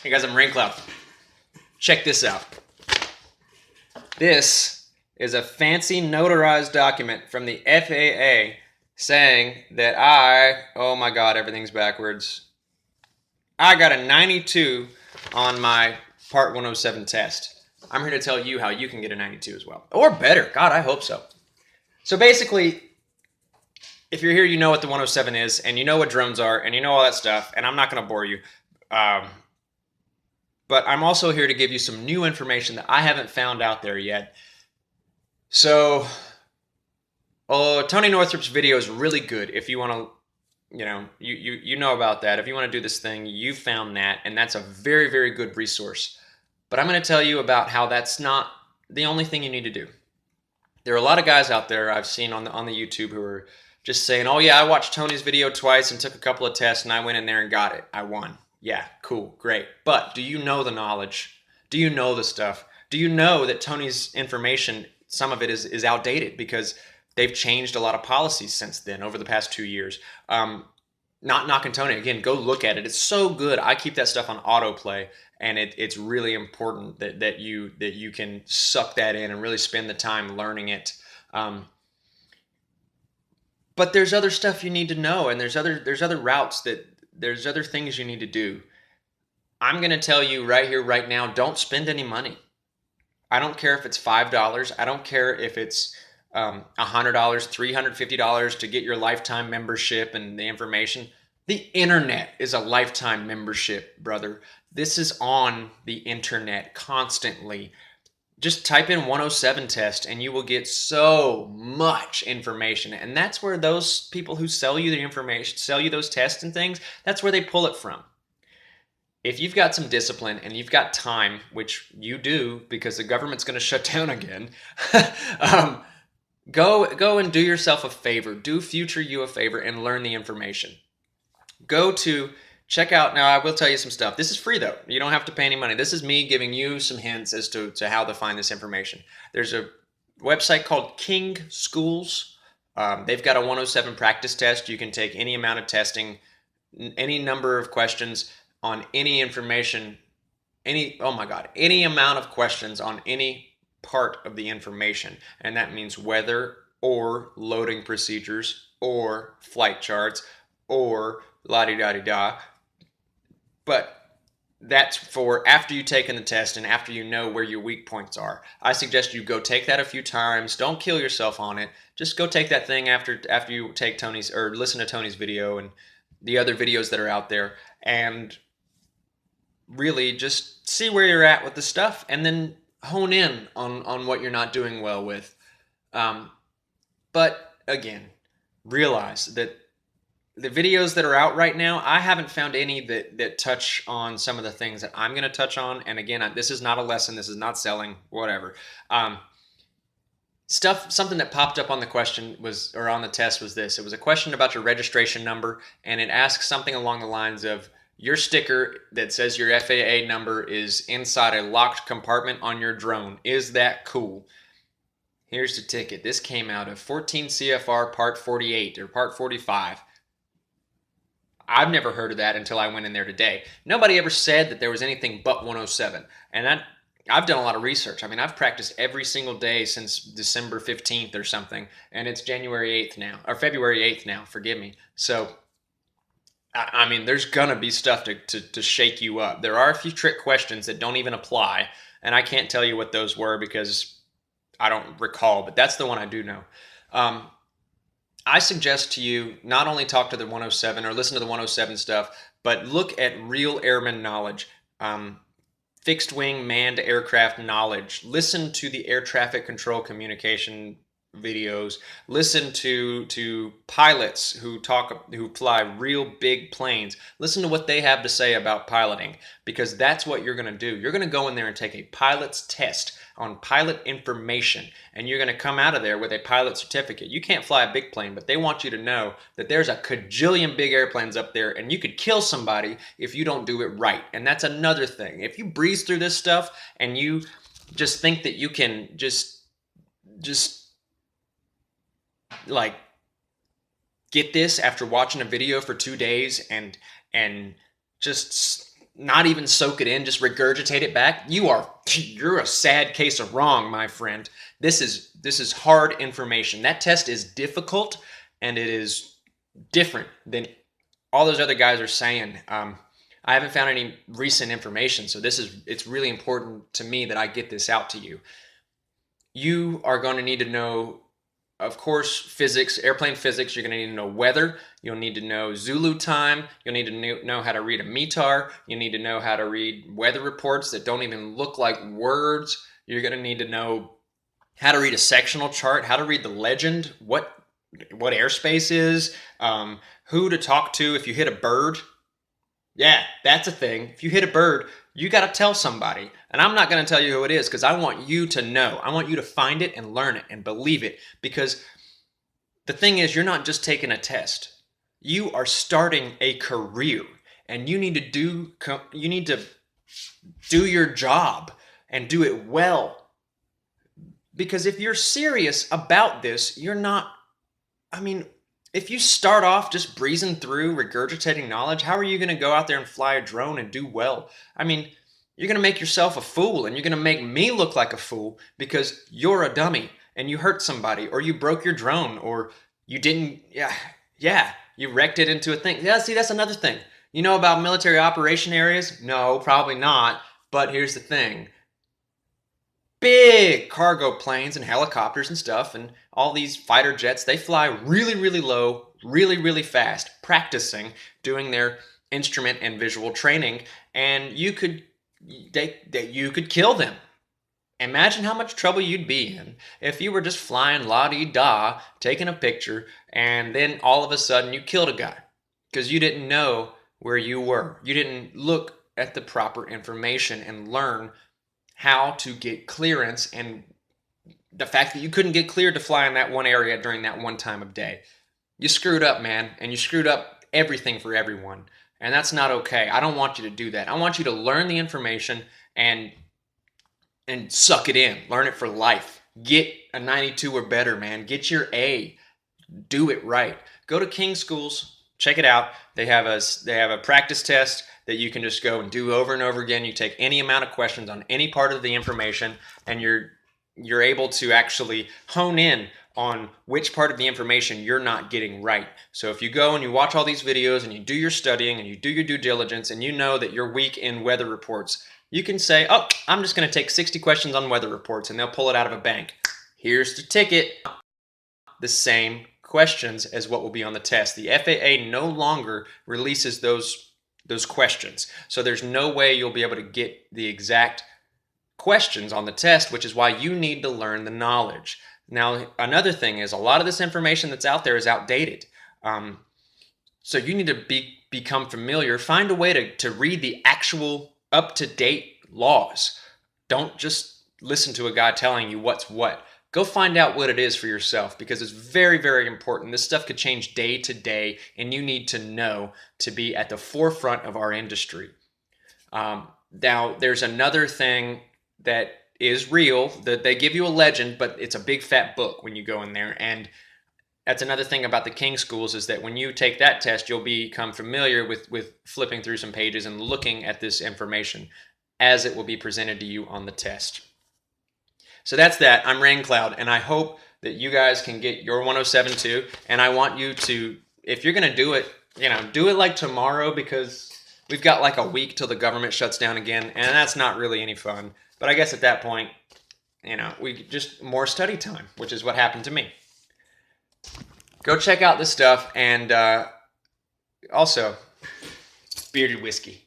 Hey guys, I'm Rain Cloud. Check this out. This is a fancy notarized document from the FAA saying that oh my God, everything's backwards. I got a 92 on my Part 107 test. I'm here to tell you how you can get a 92 as well. Or better. God, I hope so. So basically, if you're here, you know what the 107 is, and you know what drones are, and you know all that stuff, and I'm not going to bore you. But I'm also here to give you some new information that I haven't found out there yet. So, Tony Northrup's video is really good. If you want to, you know about that. If you want to do this thing, you found that, and that's a very, very good resource. But I'm going to tell you about how that's not the only thing you need to do. There are a lot of guys out there I've seen on the YouTube who are just saying, "Oh yeah, I watched Tony's video twice and took a couple of tests, and I went in there and got it. I won." Yeah, cool, great. But do you know the knowledge? Do you know the stuff? Do you know that Tony's information, some of it is outdated because they've changed a lot of policies since then over the past 2 years? Not knocking Tony. Again, go look at it. It's so good. I keep that stuff on autoplay, and it's really important that you can suck that in and really spend the time learning it. But there's other stuff you need to know, and there's other routes there's other things you need to do. I'm going to tell you right here, right now, don't spend any money. I don't care if it's $5. I don't care if it's $100, $350 to get your lifetime membership and the information. The internet is a lifetime membership, brother. This is on the internet constantly. Just type in 107 test and you will get so much information. And that's where those people who sell you the information, sell you those tests and things, that's where they pull it from. If you've got some discipline and you've got time, which you do because the government's going to shut down again, go and do yourself a favor. Do future you a favor and learn the information. Check out, now I will tell you some stuff. This is free though. You don't have to pay any money. This is me giving you some hints as to how to find this information. There's a website called King Schools. They've got a 107 practice test. You can take any amount of testing, any number of questions on any information, any amount of questions on any part of the information. And that means weather or loading procedures or flight charts or la-di-da-di-da. But that's for after you've taken the test and after you know where your weak points are. I suggest you go take that a few times. Don't kill yourself on it. Just go take that thing after you take Tony's or listen to Tony's video and the other videos that are out there, and really just see where you're at with the stuff and then hone in on what you're not doing well with. But again, realize that the videos that are out right now, I haven't found any that touch on some of the things that I'm going to touch on. And again, this is not a lesson. This is not selling, whatever. Something that popped up on the question or on the test was this. It was a question about your registration number, and it asks something along the lines of, your sticker that says your FAA number is inside a locked compartment on your drone. Is that cool? Here's the ticket. This came out of 14 CFR Part 48 or Part 45. I've never heard of that until I went in there today. Nobody ever said that there was anything but 107. And I've done a lot of research. I mean, I've practiced every single day since December 15th or something. And it's January 8th now, or February 8th now, forgive me. So, I mean, there's going to be stuff to shake you up. There are a few trick questions that don't even apply. And I can't tell you what those were because I don't recall. But that's the one I do know. I suggest to you not only talk to the 107 or listen to the 107 stuff, but look at real airman knowledge, fixed wing manned aircraft knowledge. Listen to the air traffic control communication videos. Listen to pilots who fly real big planes. Listen to what they have to say about piloting, because that's what you're going to do. You're going to go in there and take a pilot's test on pilot information, and you're going to come out of there with a pilot certificate. You can't fly a big plane, but they want you to know that there's a cajillion big airplanes up there, and you could kill somebody if you don't do it right. And that's another thing. If you breeze through this stuff and you just think that you can just like get this after watching a video for 2 days and just not even soak it in, just regurgitate it back, you're a sad case of wrong, my friend. This is hard information. That test is difficult, and it is different than all those other guys are saying. I haven't found any recent information, so it's really important to me that I get this out to you. You are going to need to know, of course, physics, airplane physics. You're going to need to know weather. You'll need to know Zulu time. You'll need to know how to read a METAR. You need to know how to read weather reports that don't even look like words. You're going to need to know how to read a sectional chart, how to read the legend, what airspace is, who to talk to if you hit a bird. Yeah, that's a thing. If you hit a bird, you got to tell somebody. And I'm not going to tell you who it is because I want you to know. I want you to find it and learn it and believe it. Because the thing is, you're not just taking a test. You are starting a career, and you need to do your job and do it well. Because if you're serious about this, if you start off just breezing through, regurgitating knowledge, how are you going to go out there and fly a drone and do well? You're going to make yourself a fool, and you're going to make me look like a fool because you're a dummy and you hurt somebody, or you broke your drone, or you didn't, you wrecked it into a thing. Yeah, see, that's another thing. You know about military operation areas? No, probably not. But here's the thing. Big cargo planes and helicopters and stuff and all these fighter jets, they fly really, really low, really, really fast, practicing doing their instrument and visual training, and you could kill them. Imagine how much trouble you'd be in if you were just flying la-di-da, taking a picture, and then all of a sudden you killed a guy because you didn't know where you were. You didn't look at the proper information and learn how to get clearance, and the fact that you couldn't get cleared to fly in that one area during that one time of day. You screwed up, man, and you screwed up everything for everyone, and that's not okay. I don't want you to do that. I want you to learn the information and suck it in. Learn it for life. Get a 92 or better, man. Get your A. Do it right. Go to King Schools. Check it out. They have a practice test that you can just go and do over and over again. You take any amount of questions on any part of the information, and you're able to actually hone in on which part of the information you're not getting right. So if you go and you watch all these videos and you do your studying and you do your due diligence and you know that you're weak in weather reports, you can say, oh, I'm just going to take 60 questions on weather reports, and they'll pull it out of a bank. Here's the ticket. The same questions as what will be on the test. The FAA no longer releases those questions. So there's no way you'll be able to get the exact questions on the test, which is why you need to learn the knowledge. Now, another thing is a lot of this information that's out there is outdated. So you need to become familiar. Find a way to read the actual up-to-date laws. Don't just listen to a guy telling you what's what. Go find out what it is for yourself, because it's very, very important. This stuff could change day to day, and you need to know to be at the forefront of our industry. Now, there's another thing that is real, that they give you a legend, but it's a big fat book when you go in there. And that's another thing about the King Schools, is that when you take that test, you'll become familiar with flipping through some pages and looking at this information as it will be presented to you on the test. So that's that. I'm Rain Cloud, and I hope that you guys can get your 107 too. And I want you to, if you're going to do it, do it like tomorrow, because we've got like a week till the government shuts down again, and that's not really any fun. But I guess at that point, we just more study time, which is what happened to me. Go check out this stuff, and also bearded whiskey.